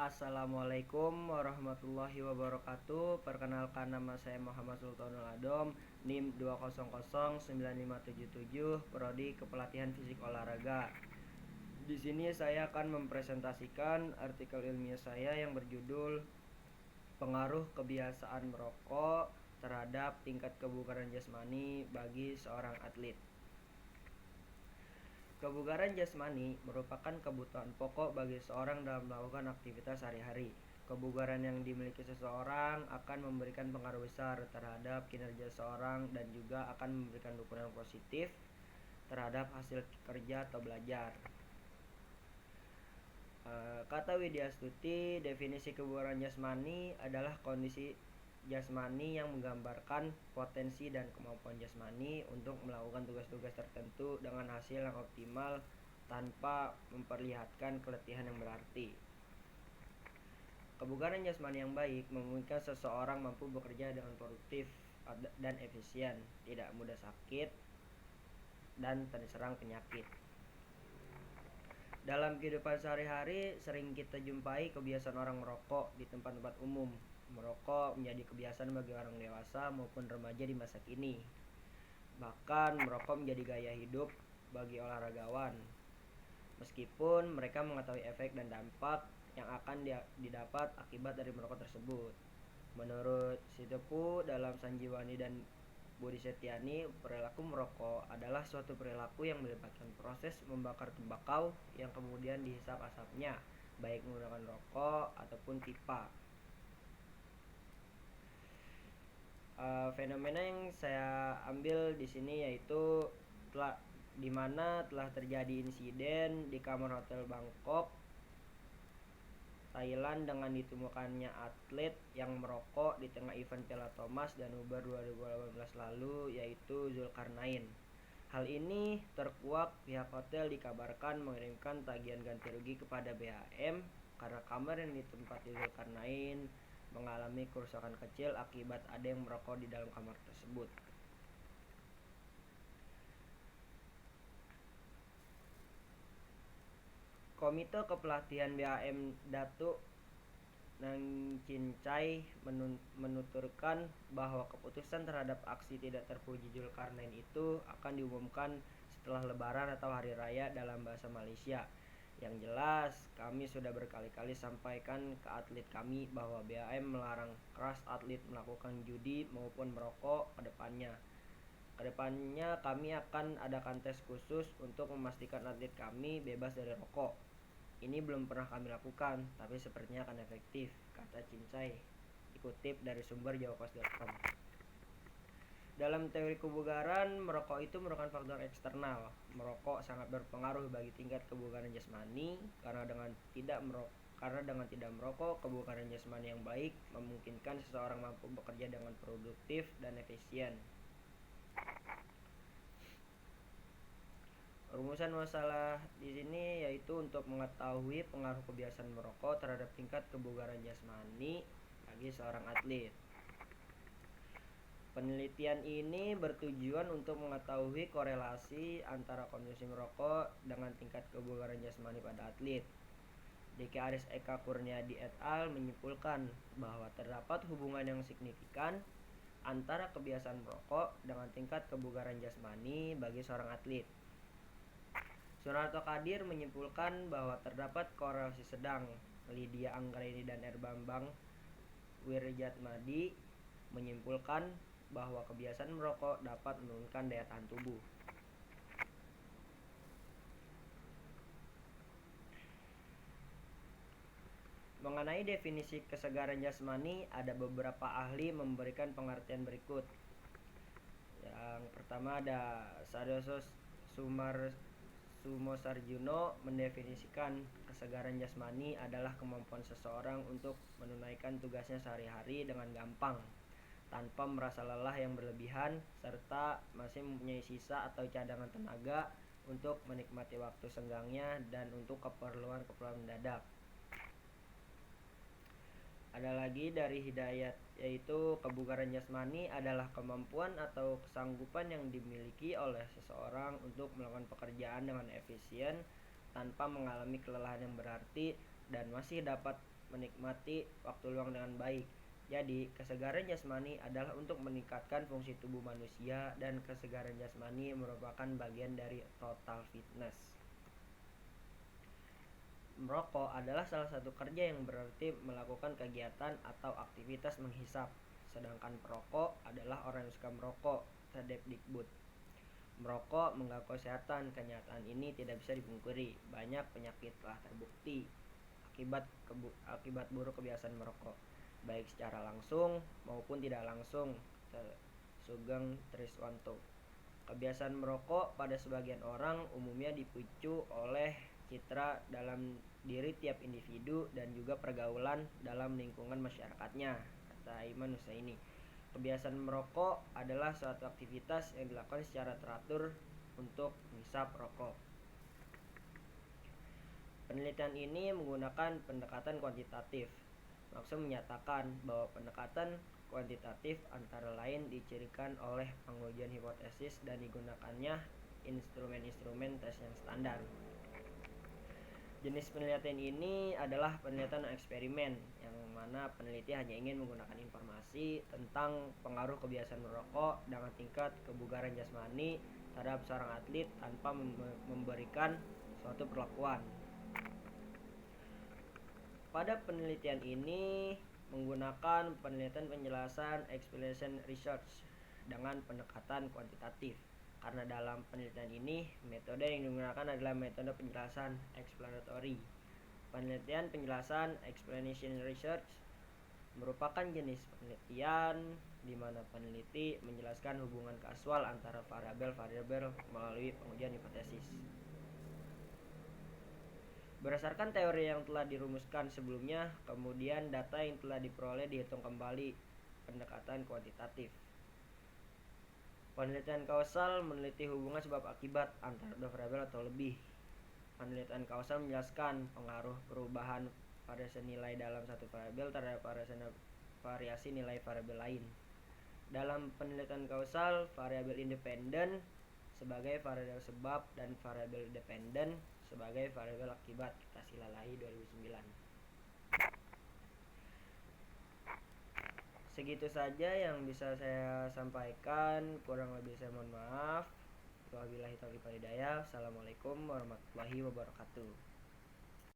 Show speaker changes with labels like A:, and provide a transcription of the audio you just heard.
A: Assalamualaikum warahmatullahi wabarakatuh. Perkenalkan, nama saya Muhammad Sultanul Adom, NIM 2009577, Prodi Kepelatihan Fisik Olahraga. Di sini saya akan mempresentasikan artikel ilmiah saya yang berjudul Pengaruh Kebiasaan Merokok Terhadap Tingkat Kebugaran Jasmani bagi Seorang Atlet. Kebugaran jasmani merupakan kebutuhan pokok bagi seorang dalam melakukan aktivitas sehari-hari. Kebugaran yang dimiliki seseorang akan memberikan pengaruh besar terhadap kinerja seseorang dan juga akan memberikan dukungan positif terhadap hasil kerja atau belajar. Kata Widya Astuti, definisi kebugaran jasmani adalah kondisi jasmani yang menggambarkan potensi dan kemampuan jasmani untuk melakukan tugas-tugas tertentu dengan hasil yang optimal tanpa memperlihatkan keletihan yang berarti. Kebugaran jasmani yang baik memungkinkan seseorang mampu bekerja dengan produktif dan efisien, tidak mudah sakit, dan terserang penyakit. Dalam kehidupan sehari-hari, sering kita jumpai kebiasaan orang merokok di tempat-tempat umum. Merokok menjadi kebiasaan bagi orang dewasa maupun remaja di masa kini. Bahkan merokok menjadi gaya hidup bagi olahragawan. Meskipun mereka mengetahui efek dan dampak yang akan didapat akibat dari merokok tersebut. Menurut Sitepu dalam Sanjiwani dan Budi Setiani, perilaku merokok adalah suatu perilaku yang melibatkan proses membakar tembakau yang kemudian dihisap asapnya, baik menggunakan rokok ataupun pipa. Fenomena yang saya ambil di sini yaitu di mana telah terjadi insiden di kamar hotel Bangkok, Thailand dengan ditemukannya atlet yang merokok di tengah event Piala Thomas Danuber 2018 lalu, yaitu Zulkarnain. Hal ini terkuak pihak hotel dikabarkan mengirimkan tagihan ganti rugi kepada BHM karena kamar yang ditempati Zulkarnain mengalami kerusakan kecil akibat ada yang merokok di dalam kamar tersebut. Komite Kepelatihan BHM Datuk Nang Cincai menuturkan bahwa keputusan terhadap aksi tidak terpuji Zulkarnain itu akan diumumkan setelah Lebaran atau Hari Raya dalam bahasa Malaysia. Yang jelas, kami sudah berkali-kali sampaikan ke atlet kami bahwa BHM melarang keras atlet melakukan judi maupun merokok ke depannya. Kedepannya kami akan adakan tes khusus untuk memastikan atlet kami bebas dari rokok. Ini belum pernah kami lakukan, tapi sepertinya akan efektif, kata Cincai, dikutip dari sumber jawapos.com. Dalam teori kebugaran, merokok itu merupakan faktor eksternal. Merokok sangat berpengaruh bagi tingkat kebugaran jasmani karena dengan tidak merokok, kebugaran jasmani yang baik memungkinkan seseorang mampu bekerja dengan produktif dan efisien. Rumusan masalah di sini yaitu untuk mengetahui pengaruh kebiasaan merokok terhadap tingkat kebugaran jasmani bagi seorang atlet. Penelitian ini bertujuan untuk mengetahui korelasi antara konsumsi merokok dengan tingkat kebugaran jasmani pada atlet. Diki Aris Eka Kurniadi et al. Menyimpulkan bahwa terdapat hubungan yang signifikan antara kebiasaan merokok dengan tingkat kebugaran jasmani bagi seorang atlet. Sunarto Kadir menyimpulkan bahwa terdapat korelasi sedang. Lydia Anggraini dan Bambang Wiryatmadi menyimpulkan bahwa kebiasaan merokok dapat menurunkan daya tahan tubuh. Mengenai definisi kesegaran jasmani, ada beberapa ahli memberikan pengertian berikut. Yang pertama ada Sadoso Sumosarjuno mendefinisikan kesegaran jasmani adalah kemampuan seseorang untuk menunaikan tugasnya sehari-hari dengan gampang, tanpa merasa lelah yang berlebihan, serta masih mempunyai sisa atau cadangan tenaga untuk menikmati waktu senggangnya dan untuk keperluan mendadak. Ada lagi dari Hidayat, yaitu kebugaran jasmani adalah kemampuan atau kesanggupan yang dimiliki oleh seseorang untuk melakukan pekerjaan dengan efisien tanpa mengalami kelelahan yang berarti dan masih dapat menikmati waktu luang dengan baik. Jadi, kesegaran jasmani adalah untuk meningkatkan fungsi tubuh manusia, dan kesegaran jasmani merupakan bagian dari total fitness. Merokok adalah salah satu kerja yang berarti melakukan kegiatan atau aktivitas menghisap, sedangkan perokok adalah orang yang suka merokok, kata Dikbud. Merokok mengganggu kesehatan. Kenyataan ini tidak bisa dipungkiri. Banyak penyakit telah terbukti akibat buruk kebiasaan merokok, baik secara langsung maupun tidak langsung. Sugeng Triswanto. Kebiasaan merokok pada sebagian orang umumnya dipicu oleh citra dalam diri tiap individu dan juga pergaulan dalam lingkungan masyarakatnya, kata Iman Husaini. Kebiasaan merokok adalah suatu aktivitas yang dilakukan secara teratur untuk menghisap rokok. Penelitian ini menggunakan pendekatan kuantitatif. Maksud menyatakan bahwa pendekatan kuantitatif antara lain dicirikan oleh pengujian hipotesis dan digunakannya instrumen-instrumen tes yang standar. Jenis penelitian ini adalah penelitian eksperimen, yang mana peneliti hanya ingin menggunakan informasi tentang pengaruh kebiasaan merokok dengan tingkat kebugaran jasmani terhadap seorang atlet tanpa memberikan suatu perlakuan. Pada penelitian ini menggunakan penelitian penjelasan explanation research dengan pendekatan kuantitatif. Karena dalam penelitian ini, metode yang digunakan adalah metode penjelasan exploratory. Penelitian penjelasan explanation research merupakan jenis penelitian di mana peneliti menjelaskan hubungan kausal antara variabel-variabel melalui pengujian hipotesis. Berdasarkan teori yang telah dirumuskan sebelumnya, kemudian data yang telah diperoleh dihitung kembali pendekatan kuantitatif. Penelitian kausal meneliti hubungan sebab akibat antara dua variabel atau lebih. Penelitian kausal menjelaskan pengaruh perubahan variasi nilai dalam satu variabel terhadap variasi nilai variabel lain. Dalam penelitian kausal, variabel independen sebagai variabel sebab dan variabel dependen sebagai variabel akibat. Kita Silalahi 2009. Segitu saja yang bisa saya sampaikan, kurang lebih saya mohon maaf. Wabillahi taufiq wal hidayah. Assalamualaikum warahmatullahi wabarakatuh.